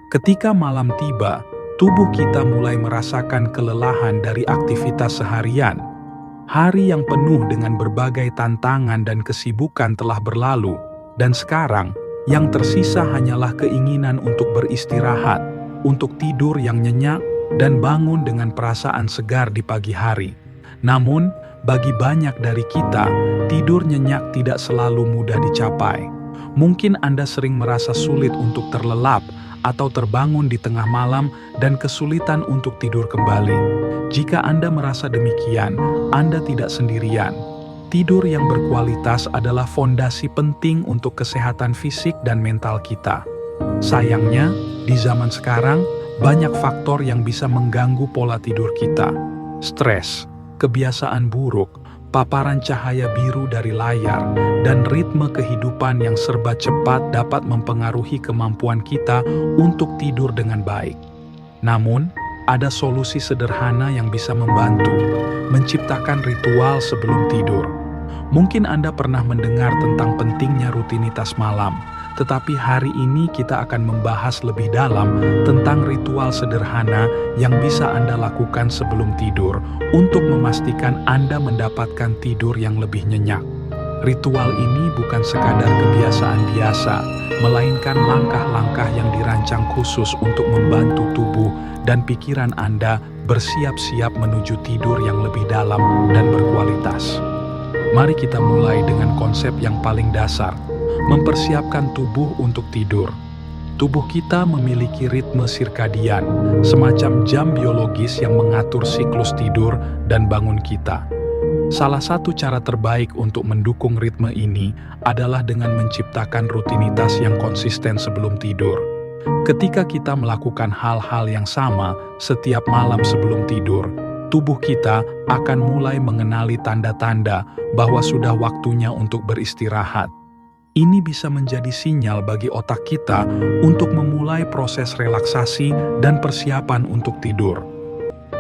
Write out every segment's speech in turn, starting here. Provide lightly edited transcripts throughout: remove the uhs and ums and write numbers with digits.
Ketika malam tiba, tubuh kita mulai merasakan kelelahan dari aktivitas seharian. Hari yang penuh dengan berbagai tantangan dan kesibukan telah berlalu, dan sekarang yang tersisa hanyalah keinginan untuk beristirahat, untuk tidur yang nyenyak, dan bangun dengan perasaan segar di pagi hari. Namun, bagi banyak dari kita, tidur nyenyak tidak selalu mudah dicapai. Mungkin Anda sering merasa sulit untuk terlelap atau terbangun di tengah malam dan kesulitan untuk tidur kembali. Jika Anda merasa demikian, Anda tidak sendirian. Tidur yang berkualitas adalah fondasi penting untuk kesehatan fisik dan mental kita. Sayangnya, di zaman sekarang, banyak faktor yang bisa mengganggu pola tidur kita. Stres, kebiasaan buruk, paparan cahaya biru dari layar, dan ritme kehidupan yang serba cepat dapat mempengaruhi kemampuan kita untuk tidur dengan baik. Namun, ada solusi sederhana yang bisa membantu, menciptakan ritual sebelum tidur. Mungkin Anda pernah mendengar tentang pentingnya rutinitas malam, tetapi hari ini kita akan membahas lebih dalam tentang ritual sederhana yang bisa Anda lakukan sebelum tidur untuk memastikan Anda mendapatkan tidur yang lebih nyenyak. Ritual ini bukan sekadar kebiasaan biasa, melainkan langkah-langkah yang dirancang khusus untuk membantu tubuh dan pikiran Anda bersiap-siap menuju tidur yang lebih dalam dan berkualitas. Mari kita mulai dengan konsep yang paling dasar, mempersiapkan tubuh untuk tidur. Tubuh kita memiliki ritme sirkadian, semacam jam biologis yang mengatur siklus tidur dan bangun kita. Salah satu cara terbaik untuk mendukung ritme ini adalah dengan menciptakan rutinitas yang konsisten sebelum tidur. Ketika kita melakukan hal-hal yang sama setiap malam sebelum tidur, tubuh kita akan mulai mengenali tanda-tanda bahwa sudah waktunya untuk beristirahat. Ini bisa menjadi sinyal bagi otak kita untuk memulai proses relaksasi dan persiapan untuk tidur.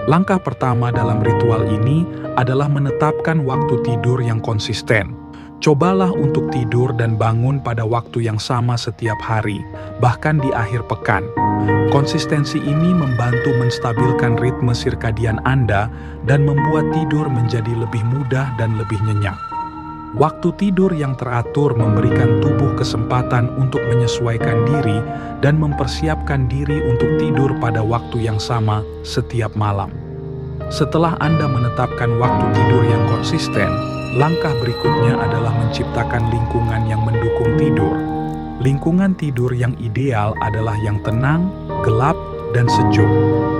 Langkah pertama dalam ritual ini adalah menetapkan waktu tidur yang konsisten. Cobalah untuk tidur dan bangun pada waktu yang sama setiap hari, bahkan di akhir pekan. Konsistensi ini membantu menstabilkan ritme sirkadian Anda dan membuat tidur menjadi lebih mudah dan lebih nyenyak. Waktu tidur yang teratur memberikan tubuh kesempatan untuk menyesuaikan diri dan mempersiapkan diri untuk tidur pada waktu yang sama setiap malam. Setelah Anda menetapkan waktu tidur yang konsisten, langkah berikutnya adalah menciptakan lingkungan yang mendukung tidur. Lingkungan tidur yang ideal adalah yang tenang, gelap, dan sejuk.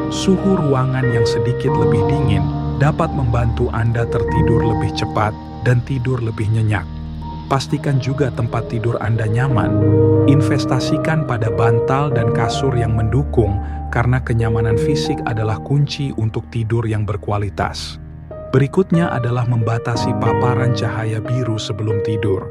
Suhu ruangan yang sedikit lebih dingin dapat membantu Anda tertidur lebih cepat dan tidur lebih nyenyak. Pastikan juga tempat tidur Anda nyaman. Investasikan pada bantal dan kasur yang mendukung karena kenyamanan fisik adalah kunci untuk tidur yang berkualitas. Berikutnya adalah membatasi paparan cahaya biru sebelum tidur.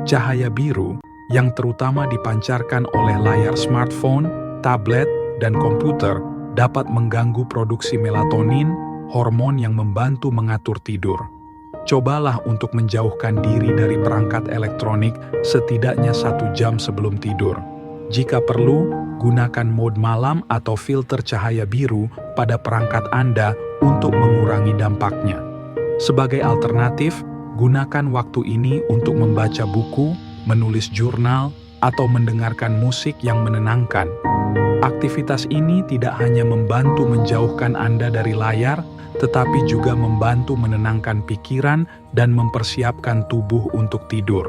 Cahaya biru yang terutama dipancarkan oleh layar smartphone, tablet, dan komputer dapat mengganggu produksi melatonin, hormon yang membantu mengatur tidur. Cobalah untuk menjauhkan diri dari perangkat elektronik setidaknya 1 jam sebelum tidur. Jika perlu, gunakan mode malam atau filter cahaya biru pada perangkat Anda untuk mengurangi dampaknya. Sebagai alternatif, gunakan waktu ini untuk membaca buku, menulis jurnal, atau mendengarkan musik yang menenangkan. Aktivitas ini tidak hanya membantu menjauhkan Anda dari layar, tetapi juga membantu menenangkan pikiran dan mempersiapkan tubuh untuk tidur.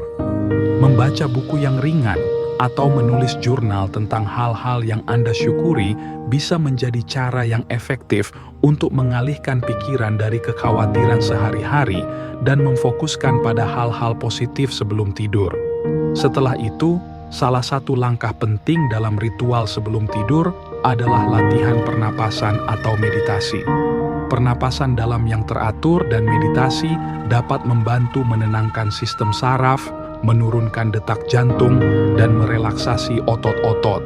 Membaca buku yang ringan atau menulis jurnal tentang hal-hal yang Anda syukuri bisa menjadi cara yang efektif untuk mengalihkan pikiran dari kekhawatiran sehari-hari dan memfokuskan pada hal-hal positif sebelum tidur. Setelah itu, salah satu langkah penting dalam ritual sebelum tidur adalah latihan pernapasan atau meditasi. Pernapasan dalam yang teratur dan meditasi dapat membantu menenangkan sistem saraf, menurunkan detak jantung, dan merelaksasi otot-otot.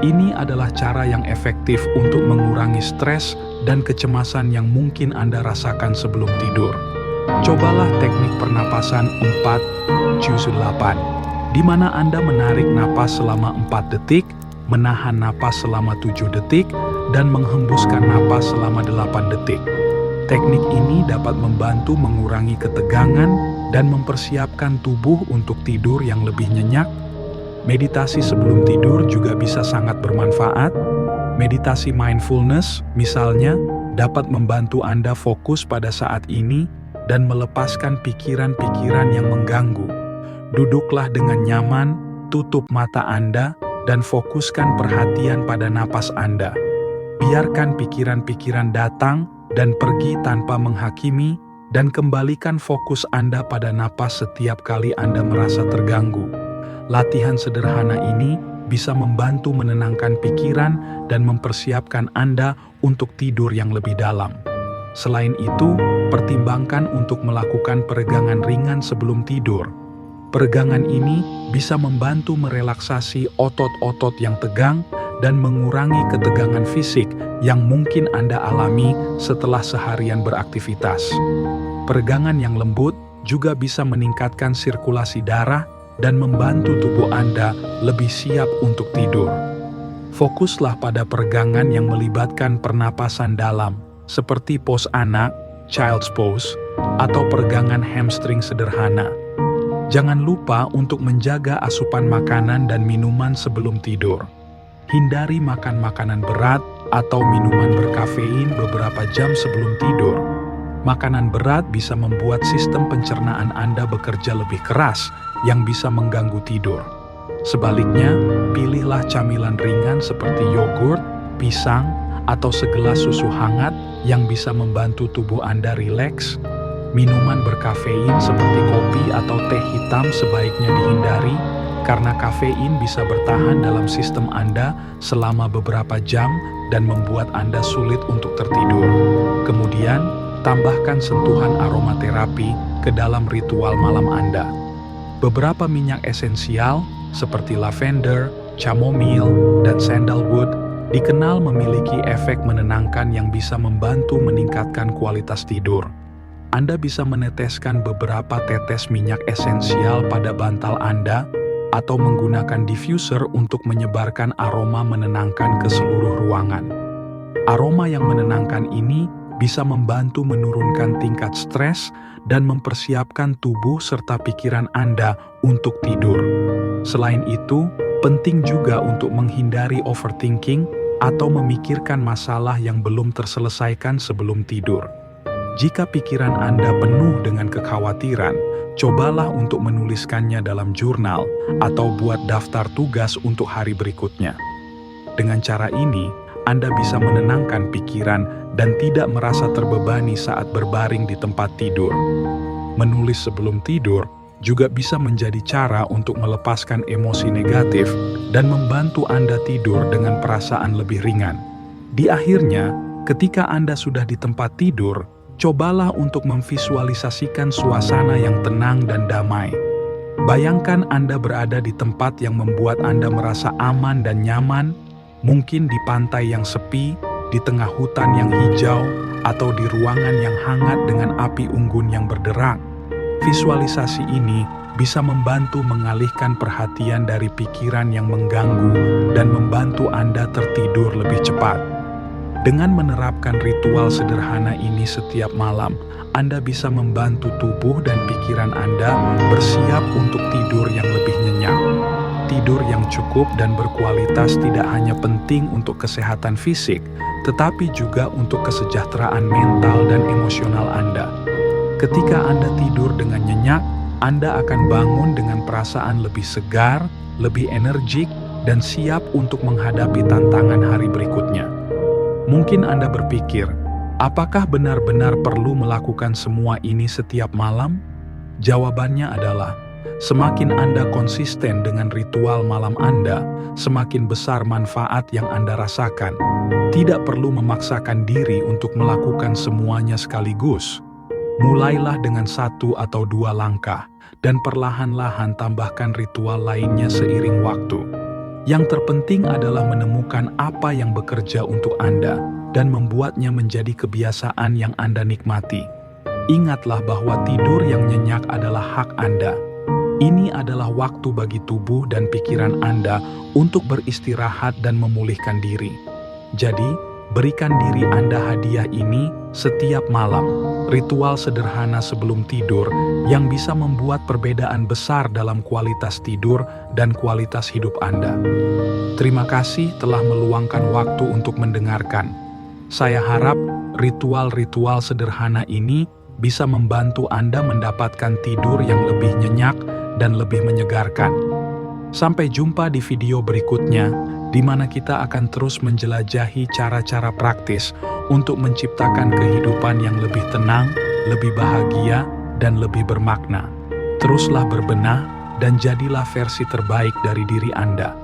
Ini adalah cara yang efektif untuk mengurangi stres dan kecemasan yang mungkin Anda rasakan sebelum tidur. Cobalah teknik pernapasan 4-8, di mana Anda menarik napas selama 4 detik, menahan napas selama 7 detik, dan menghembuskan napas selama 8 detik. Teknik ini dapat membantu mengurangi ketegangan dan mempersiapkan tubuh untuk tidur yang lebih nyenyak. Meditasi sebelum tidur juga bisa sangat bermanfaat. Meditasi mindfulness, misalnya, dapat membantu Anda fokus pada saat ini dan melepaskan pikiran-pikiran yang mengganggu. Duduklah dengan nyaman, tutup mata Anda, dan fokuskan perhatian pada napas Anda. Biarkan pikiran-pikiran datang dan pergi tanpa menghakimi, dan kembalikan fokus Anda pada napas setiap kali Anda merasa terganggu. Latihan sederhana ini bisa membantu menenangkan pikiran dan mempersiapkan Anda untuk tidur yang lebih dalam. Selain itu, pertimbangkan untuk melakukan peregangan ringan sebelum tidur. Peregangan ini bisa membantu merelaksasi otot-otot yang tegang dan mengurangi ketegangan fisik yang mungkin Anda alami setelah seharian beraktivitas. Peregangan yang lembut juga bisa meningkatkan sirkulasi darah dan membantu tubuh Anda lebih siap untuk tidur. Fokuslah pada peregangan yang melibatkan pernapasan dalam, seperti pose anak, child's pose, atau peregangan hamstring sederhana. Jangan lupa untuk menjaga asupan makanan dan minuman sebelum tidur. Hindari makan makanan berat atau minuman berkafein beberapa jam sebelum tidur. Makanan berat bisa membuat sistem pencernaan Anda bekerja lebih keras, yang bisa mengganggu tidur. Sebaliknya, pilihlah camilan ringan seperti yogurt, pisang, atau segelas susu hangat yang bisa membantu tubuh Anda rileks. Minuman berkafein seperti kopi atau teh hitam sebaiknya dihindari, karena kafein bisa bertahan dalam sistem Anda selama beberapa jam dan membuat Anda sulit untuk tertidur. Kemudian, tambahkan sentuhan aromaterapi ke dalam ritual malam Anda. Beberapa minyak esensial seperti lavender, chamomile, dan sandalwood dikenal memiliki efek menenangkan yang bisa membantu meningkatkan kualitas tidur. Anda bisa meneteskan beberapa tetes minyak esensial pada bantal Anda atau menggunakan diffuser untuk menyebarkan aroma menenangkan ke seluruh ruangan. Aroma yang menenangkan ini bisa membantu menurunkan tingkat stres dan mempersiapkan tubuh serta pikiran Anda untuk tidur. Selain itu, penting juga untuk menghindari overthinking atau memikirkan masalah yang belum terselesaikan sebelum tidur. Jika pikiran Anda penuh dengan kekhawatiran, cobalah untuk menuliskannya dalam jurnal atau buat daftar tugas untuk hari berikutnya. Dengan cara ini, Anda bisa menenangkan pikiran dan tidak merasa terbebani saat berbaring di tempat tidur. Menulis sebelum tidur juga bisa menjadi cara untuk melepaskan emosi negatif dan membantu Anda tidur dengan perasaan lebih ringan. Di akhirnya, ketika Anda sudah di tempat tidur, cobalah untuk memvisualisasikan suasana yang tenang dan damai. Bayangkan Anda berada di tempat yang membuat Anda merasa aman dan nyaman, mungkin di pantai yang sepi, di tengah hutan yang hijau, atau di ruangan yang hangat dengan api unggun yang berderak. Visualisasi ini bisa membantu mengalihkan perhatian dari pikiran yang mengganggu dan membantu Anda tertidur lebih cepat. Dengan menerapkan ritual sederhana ini setiap malam, Anda bisa membantu tubuh dan pikiran Anda bersiap untuk tidur yang lebih nyenyak. Tidur yang cukup dan berkualitas tidak hanya penting untuk kesehatan fisik, tetapi juga untuk kesejahteraan mental dan emosional Anda. Ketika Anda tidur dengan nyenyak, Anda akan bangun dengan perasaan lebih segar, lebih energik, dan siap untuk menghadapi tantangan hari berikutnya. Mungkin Anda berpikir, apakah benar-benar perlu melakukan semua ini setiap malam? Jawabannya adalah, semakin Anda konsisten dengan ritual malam Anda, semakin besar manfaat yang Anda rasakan. Tidak perlu memaksakan diri untuk melakukan semuanya sekaligus. Mulailah dengan 1 atau 2 langkah, dan perlahan-lahan tambahkan ritual lainnya seiring waktu. Yang terpenting adalah menemukan apa yang bekerja untuk Anda dan membuatnya menjadi kebiasaan yang Anda nikmati. Ingatlah bahwa tidur yang nyenyak adalah hak Anda. Ini adalah waktu bagi tubuh dan pikiran Anda untuk beristirahat dan memulihkan diri. Jadi, berikan diri Anda hadiah ini setiap malam. Ritual sederhana sebelum tidur yang bisa membuat perbedaan besar dalam kualitas tidur dan kualitas hidup Anda. Terima kasih telah meluangkan waktu untuk mendengarkan. Saya harap ritual-ritual sederhana ini bisa membantu Anda mendapatkan tidur yang lebih nyenyak dan lebih menyegarkan. Sampai jumpa di video berikutnya, di mana kita akan terus menjelajahi cara-cara praktis untuk menciptakan kehidupan yang lebih tenang, lebih bahagia, dan lebih bermakna. Teruslah berbenah dan jadilah versi terbaik dari diri Anda.